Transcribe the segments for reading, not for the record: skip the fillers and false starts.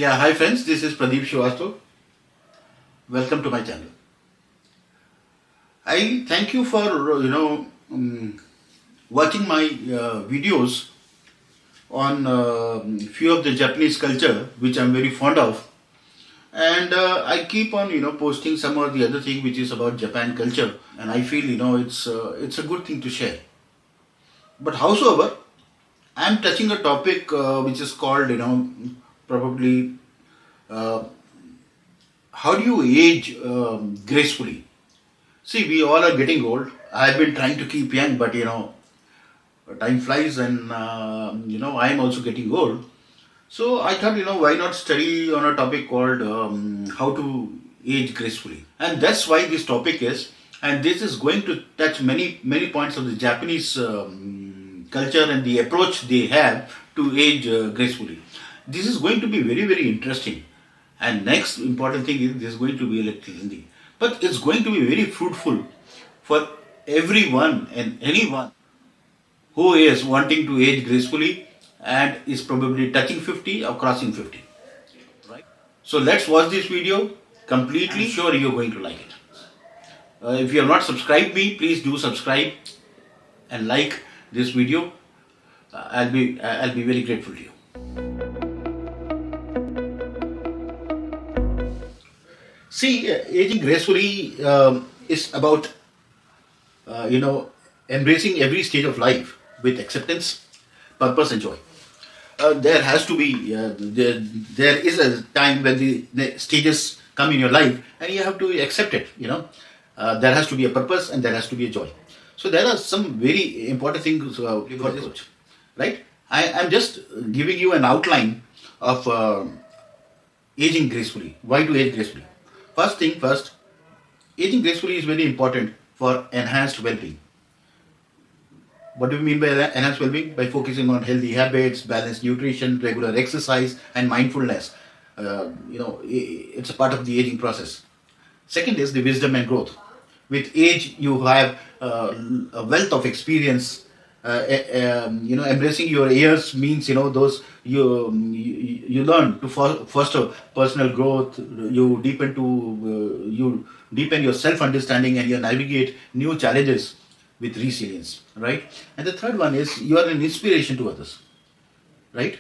Yeah, hi friends, this is Pradeep Srivastava. Welcome to my channel. I thank you for watching my videos on few of the Japanese culture, which I'm very fond of, and I keep on posting some or the other thing which is about Japan culture, and I feel it's a good thing to share. But howsoever, I'm touching a topic which is called probably uh, how do you age gracefully? See, we all are getting old. I've been trying to keep young, but time flies, and I'm also getting old. So I thought, why not study on a topic called how to age gracefully, and that's why this topic is, and this is going to touch many points of the Japanese culture and the approach they have to age gracefully. This is going to be very interesting. And next important thing is this is going to be a little Hindi. But it's going to be very fruitful for everyone and anyone who is wanting to age gracefully and is probably touching 50 or crossing 50. Right? So let's watch this video completely. I'm sure you're going to like it. If you have not subscribed me, please do subscribe and like this video. I'll be very grateful to you. See, aging gracefully is about embracing every stage of life with acceptance, purpose, and joy. There has to be there is a time when the stages come in your life, and you have to accept it. There has to be a purpose and there has to be a joy. So there are some very important things for this, right? I'm just giving you an outline of aging gracefully. Why to age gracefully? First thing first, aging gracefully is very important for enhanced well-being. What do we mean by enhanced well-being? By focusing on healthy habits, balanced nutrition, regular exercise, and mindfulness. It's a part of the aging process. Second is the wisdom and growth. With age, you have a wealth of experience. Embracing your years means those you learn to foster personal growth. You deepen your self understanding, and you navigate new challenges with resilience, right? And the third one is you are an inspiration to others, right?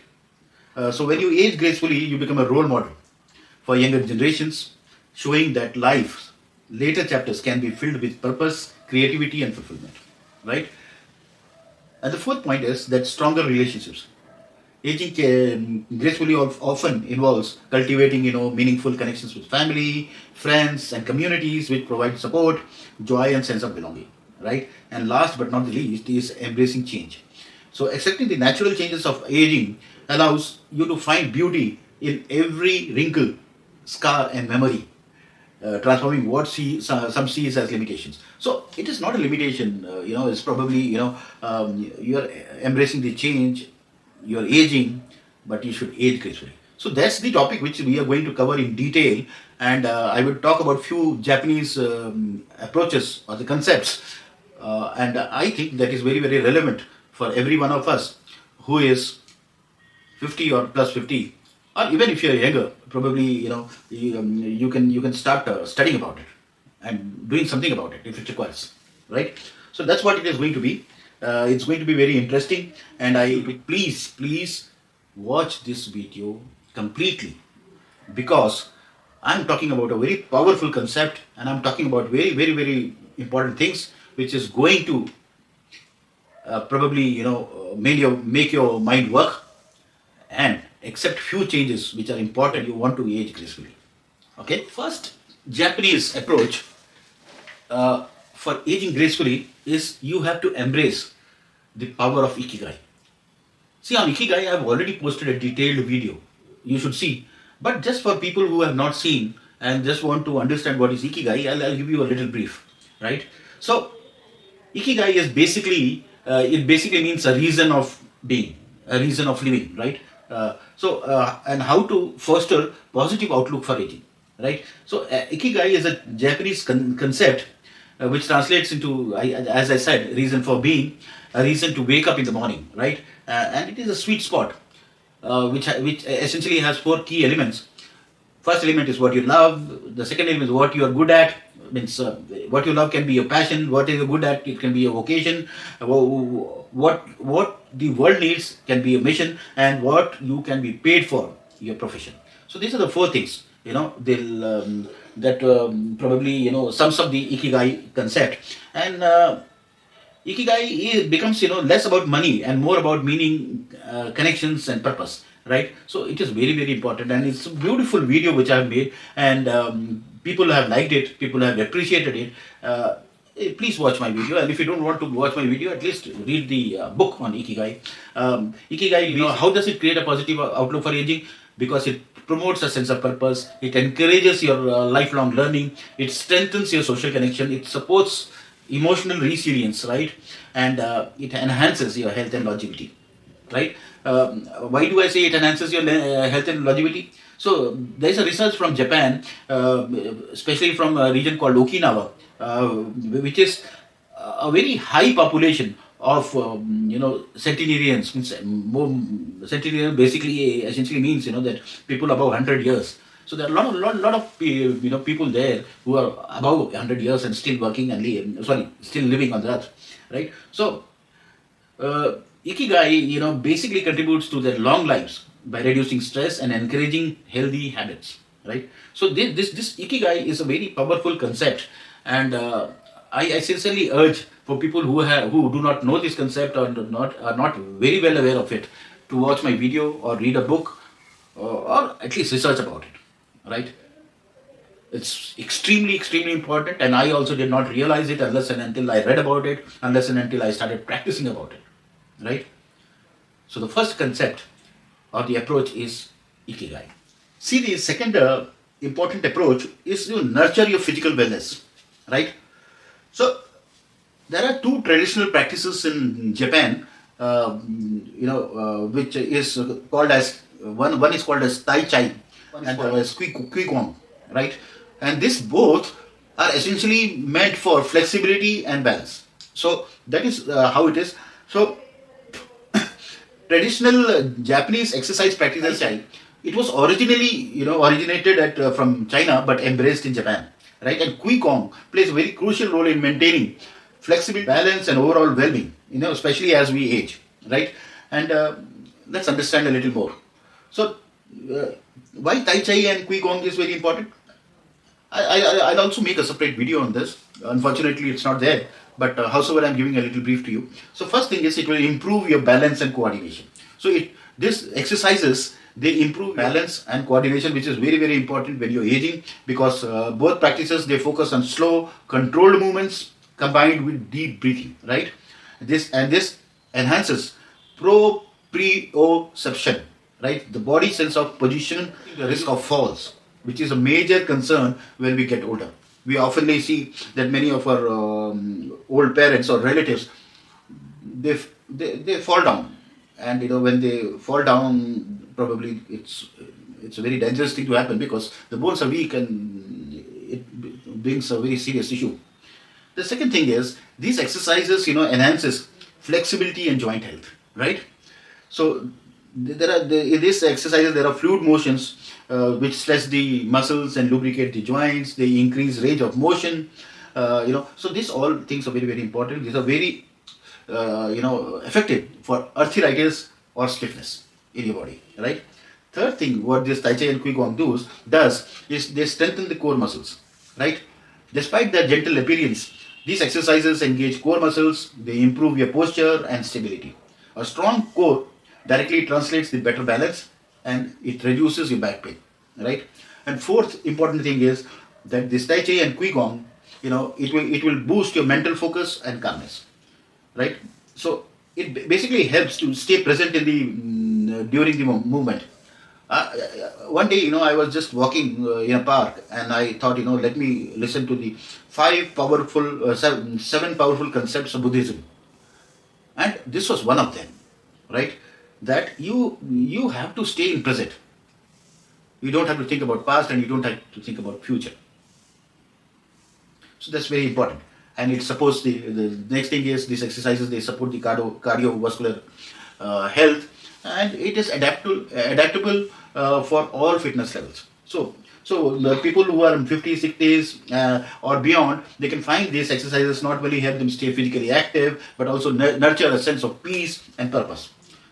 So when you age gracefully, you become a role model for younger generations, showing that life's later chapters can be filled with purpose, creativity, and fulfillment, right? And the fourth point is that stronger relationships. Aging gracefully often involves cultivating, meaningful connections with family, friends, and communities, which provide support, joy, and sense of belonging, right? And last but not the least is embracing change. So accepting the natural changes of aging allows you to find beauty in every wrinkle, scar, and memory, transforming what some sees as limitations. So it is not a limitation. It's probably you're embracing the change, you're aging, but you should age gracefully. So that's the topic which we are going to cover in detail, and I will talk about few Japanese approaches or the concepts, and I think that is very relevant for every one of us who is 50 or plus 50, or even if you're younger, probably you can start studying about it and doing something about it if it requires, right? So that's what it is going to be. It's going to be very interesting, and I please watch this video completely, because I'm talking about a very powerful concept, and I'm talking about very important things which is going to probably make your mind work and accept few changes which are important you want to age gracefully. Okay, first Japanese approach for aging gracefully is you have to embrace the power of ikigai. See, on ikigai I have already posted a detailed video, you should see, but just for people who have not seen and just want to understand what is ikigai, I'll give you a little brief, right? So ikigai is basically it basically means a reason of being, a reason of living, right? And how to foster positive outlook for aging, right? So ikigai is a Japanese concept which translates into, as I said, reason for being, a reason to wake up in the morning, right? And it is a sweet spot which essentially has four key elements. First element is what you love. The second element is what you are good at. Means what you love can be your passion. What you're good at, it can be your vocation. What the world needs can be a mission, and what you can be paid for, your profession. So these are the four things. They'll that probably sums up the ikigai concept. And becomes less about money and more about meaning, connections and purpose, right? So it is very very important, and it's a beautiful video which I have made, and people have liked it, people have appreciated it. Please watch my video, and if you don't want to watch my video, at least read the book on ikigai. Ikigai, how does it create a positive outlook for aging? Because it promotes a sense of purpose, it encourages your lifelong learning, it strengthens your social connection, it supports emotional resilience, right? And it enhances your health and longevity, right? Why do I say it enhances your health and longevity? So there is a research from Japan, especially from a region called Okinawa, which is a very high population of centenarians. Centenarian basically essentially means that people above 100 years. So there are a lot of people there who are above 100 years and still working and still living on the earth, right? So ikigai basically contributes to their long lives by reducing stress and encouraging healthy habits, right? So this ikigai is a very powerful concept, and I sincerely urge for people who do not know this concept or are not very well aware of it to watch my video or read a book, or at least research about it, right? It's extremely extremely important, and I also did not realize it unless and until I read about it, unless and until I started practicing about it, right? So the first concept or the approach is ikigai. See, the second important approach is to nurture your physical wellness, right? So there are two traditional practices in Japan, which is called as one is called as Tai Chi, and the other is Kwikong, right? And this both are essentially meant for flexibility and balance. So that is how it is. So traditional Japanese exercise practice Tai Chi, it was originally originated from China but embraced in Japan, right? And Kwikong plays a very crucial role in maintaining flexibility, balance, and overall well-being. Especially as we age, right? And let's understand a little more. So why Tai Chi and Kwikong is very important? I'll also make a separate video on this. Unfortunately, it's not there, but however, I'm giving a little brief to you. So first thing is, it will improve your balance and coordination. So this exercises, they improve balance and coordination, which is very very important when you're aging, because both practices, they focus on slow, controlled movements combined with deep breathing, right? This enhances proprioception, right? The body sense of position, the risk of falls, which is a major concern when we get older. We often see that many of our old parents or relatives, they fall down, and when they fall down, probably it's a very dangerous thing to happen, because the bones are weak and it brings a very serious issue. The second thing is, these exercises enhances flexibility and joint health, right? So in these exercises there are fluid motions which stretch the muscles and lubricate the joints. They increase range of motion. So these all things are very very important. These are very effective for arthritis or stiffness in your body, right? Third thing, what this Tai Chi and Qigong does is they strengthen the core muscles, right? Despite their gentle appearance, these exercises engage core muscles. They improve your posture and stability. A strong core directly translates the better balance, and it reduces your back pain, right? And fourth important thing is that this Tai Chi and Qigong, it will boost your mental focus and calmness, right? So it basically helps to stay present in the during the movement. One day, I was just walking in a park, and I thought, let me listen to the seven powerful concepts of Buddhism, and this was one of them, right? That you have to stay in present. You don't have to think about past, and you don't have to think about future. So that's very important. And it supports the next thing is, these exercises, they support the cardiovascular health. and it is adaptable for all fitness levels. So the people who are in 50s, 60s or beyond, they can find these exercises not only help them stay physically active, but also nurture a sense of peace and purpose.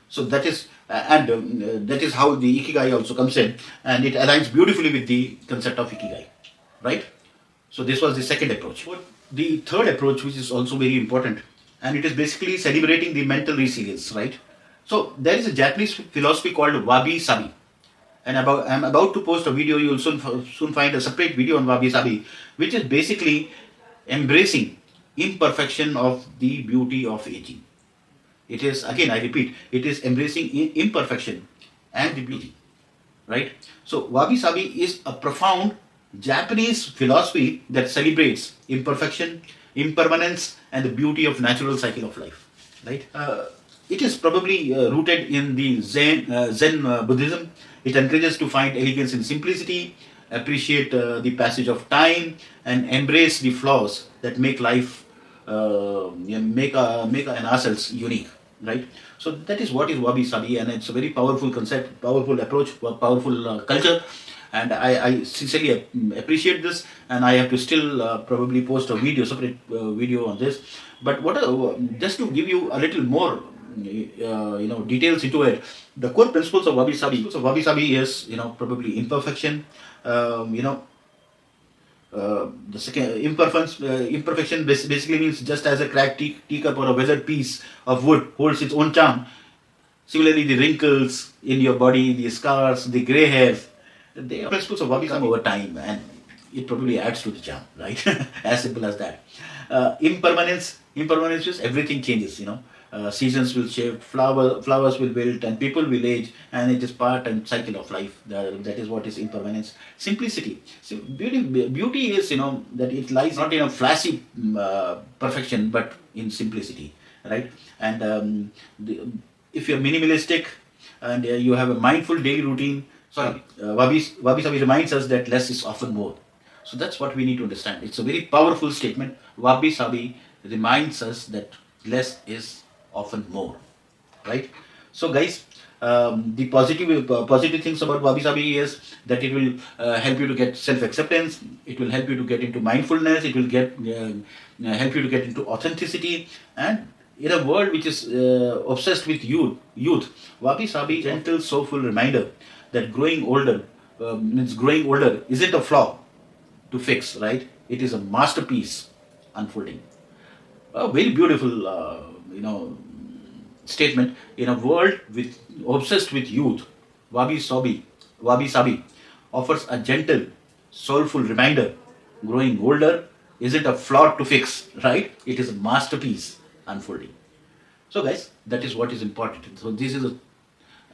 So that is that is how the ikigai also comes in, and it aligns beautifully with the concept of ikigai, right? So this was the second approach. The third approach, which is also very important, and it is basically celebrating the mental resilience, right? So there is a Japanese philosophy called wabi sabi, and I'm about to post a video. You will soon find a separate video on wabi sabi, which is basically embracing imperfection of the beauty of aging. It is, again, I repeat, it is embracing imperfection and the beauty, right? So wabi sabi is a profound Japanese philosophy that celebrates imperfection, impermanence, and the beauty of natural cycle of life, right? It is probably rooted in the Zen Buddhism. It encourages to find elegance in simplicity, appreciate the passage of time, and embrace the flaws that make life, make an ourselves unique, right? So that is what is wabi sabi, and it's a very powerful concept, powerful approach, powerful culture, and I sincerely appreciate this. And I have to still probably post a video, separate video on this. But what just to give you a little more details into it, the core principles of wabi sabi is, probably imperfection, the second imperfection basically means just as a cracked teacup or a weathered piece of wood holds its own charm, similarly the wrinkles in your body, the scars, the gray hairs, they are principles of wabi-sabi over time, and it probably adds to the charm, right? As simple as that. Impermanence is everything changes, seasons will shift, flowers will wilt, and people will age, and it is part and cycle of life. That is what is impermanence. Simplicity. So beauty is, that it lies not in a flashy perfection, but in simplicity, right? And if you're minimalistic and you have a mindful daily routine, Wabi Sabi reminds us that less is often more. So that's what we need to understand. It's a very powerful statement. Wabi Sabi reminds us that less is often more, right? So guys, the positive things about wabi sabi is that it will help you to get self acceptance, it will help you to get into mindfulness, it will help you to get into authenticity. And in a world which is obsessed with youth, wabi sabi gentle soulful reminder that growing older isn't a flaw to fix, right? It is a masterpiece unfolding. A very beautiful statement. In a world obsessed with youth, wabi sabi offers a gentle soulful reminder: growing older isn't a flaw to fix, right? It is a masterpiece unfolding. So guys, that is what is important. So this is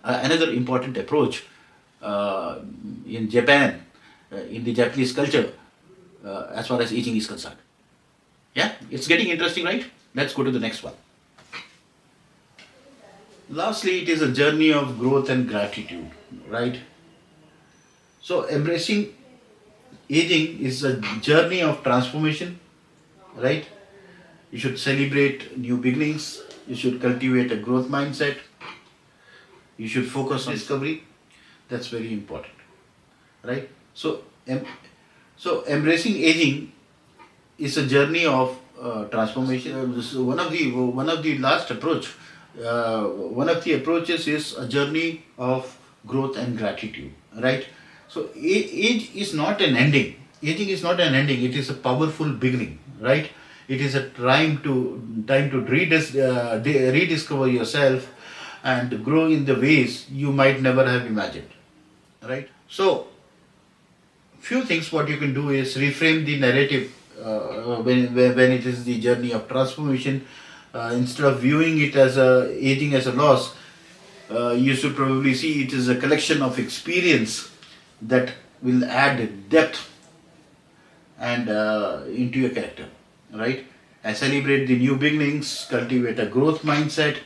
another important approach in Japan, in the Japanese culture, as far as aging is concerned. Yeah, it's getting interesting, right? Let's go to the next one. Lastly, it is a journey of growth and gratitude, right? So embracing aging is a journey of transformation, right? You should celebrate new beginnings. You should cultivate a growth mindset. You should focus on discovery. That's very important, right? So embracing aging is a journey of transformation. This is one of the last approach. One of the approaches is a journey of growth and gratitude, right? So age is not an ending. Aging is not an ending. It is a powerful beginning, right? It is a time to rediscover yourself and grow in the ways you might never have imagined, right? So few things what you can do is reframe the narrative when it is the journey of transformation. Instead of viewing it as aging as a loss, you should probably see it as a collection of experience that will add depth and into your character, right? I celebrate the new beginnings, cultivate a growth mindset,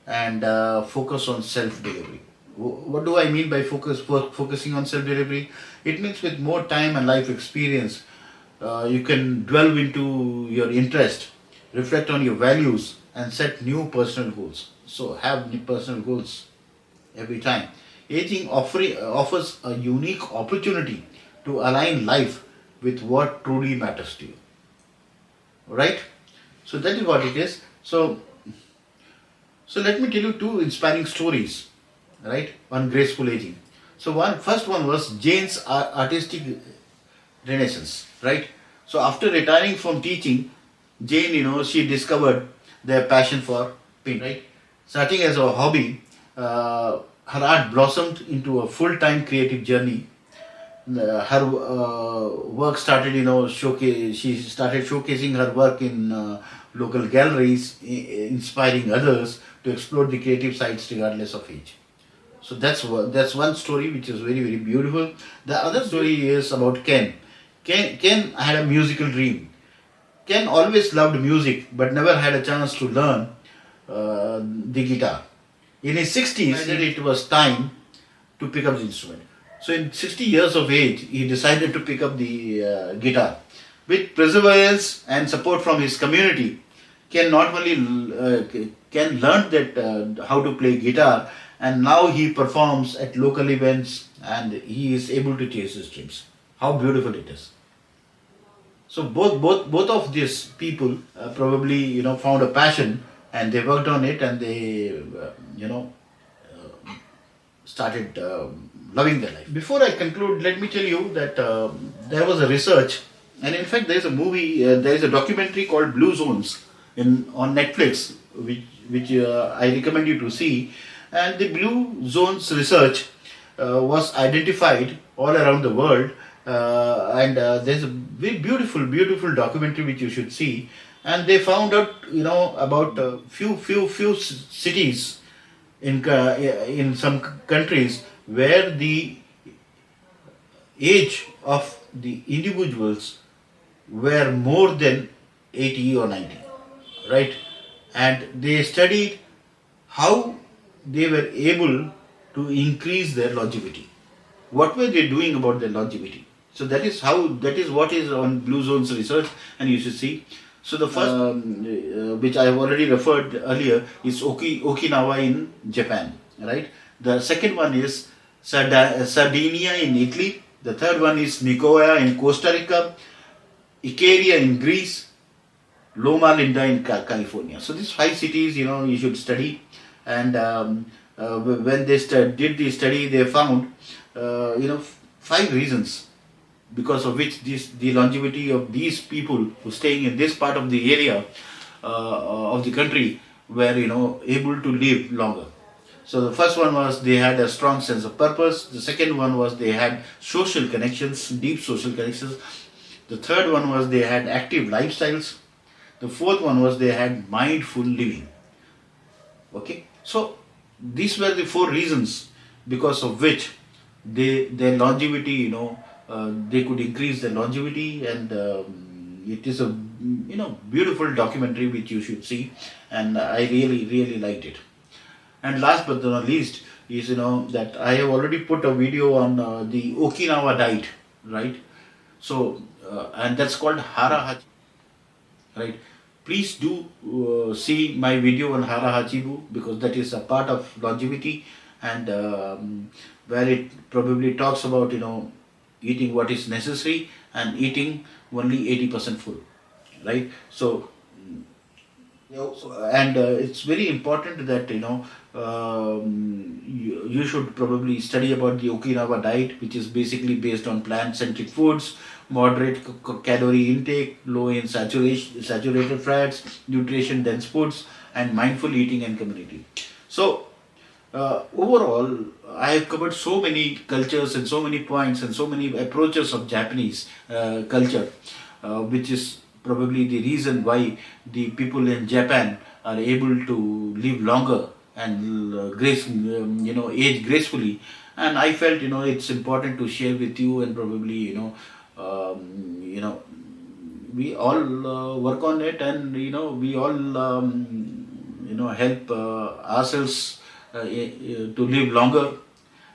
and focus on self-delivery. What do I mean by focusing on self-delivery? It means with more time and life experience, you can delve into your interest, reflect on your values, and set new personal goals. So have the personal goals, every time. Aging offers a unique opportunity to align life with what truly matters to you, right? So that is what it is. So let me tell you two inspiring stories, right, on graceful aging. So first one was Jane's artistic renaissance, right? So after retiring from teaching, Jane, she discovered their passion for painting, right? Starting as a hobby, her art blossomed into a full-time creative journey. Her work started, showcase. She started showcasing her work in local galleries, inspiring others to explore the creative sides regardless of age. So that's one story which is very very beautiful. The other story is about Ken. Ken had a musical dream. Ken always loved music but never had a chance to learn the guitar. In his 60s, he decided it was time to pick up the instrument. So, in 60 years of age, he decided to pick up the guitar. With perseverance and support from his community, Ken not only Ken learned that how to play guitar, and now he performs at local events and he is able to chase his dreams. How beautiful it is! So both of these people probably found a passion and they worked on it and they started loving their life. Before I conclude, let me tell you that there was a research, and in fact, there is a movie, there is a documentary called Blue Zones on Netflix, which I recommend you to see. And the Blue Zones research was identified all around the world, and there's a very beautiful documentary which you should see. And they found out, about few cities in some countries where the age of the individuals were more than 80 or 90, right? And they studied how they were able to increase their longevity. What were they doing about their longevity? So that is what is on Blue Zones research, and you should see. So the first, which I have already referred earlier, is Okinawa in Japan, right? The second one is Sardinia in Italy. The third one is Nicoya in Costa Rica, Icaria in Greece, Loma Linda in California. So these five cities, you should study. And when they did the study, they found, five reasons because of which the longevity of these people who staying in this part of the area of the country were able to live longer. So the first one was they had a strong sense of purpose. The second one was they had social connections, deep social connections. The third one was they had active lifestyles. The fourth one was they had mindful living. Okay, so these were the four reasons because of which their longevity, they could increase their longevity, and it is a beautiful documentary which you should see, and I really liked it. And last but not least is that I have already put a video on the Okinawa diet, right? So and that's called Hara Hachi, right? Please do see my video on Hara Hachibu because that is a part of longevity, and where it probably talks about eating what is necessary and eating only 80% full, right? So and it's very important that you should probably study about the Okinawa diet, which is basically based on plant-centric foods, moderate calorie intake, low in saturated fats, nutrition-dense foods, and mindful eating and community. So overall, I have covered so many cultures and so many points and so many approaches of Japanese culture, which is probably the reason why the people in Japan are able to live longer and age gracefully. And I felt it's important to share with you, and probably we all work on it, and we all help ourselves to live longer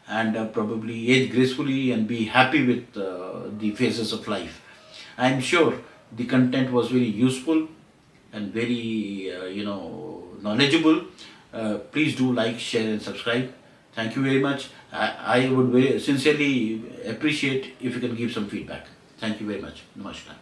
and probably age gracefully and be happy with the phases of life. I am sure the content was very useful and very knowledgeable. Please do like, share, and subscribe. Thank you very much. I would very sincerely appreciate if you can give some feedback. Thank you very much. Namaskar.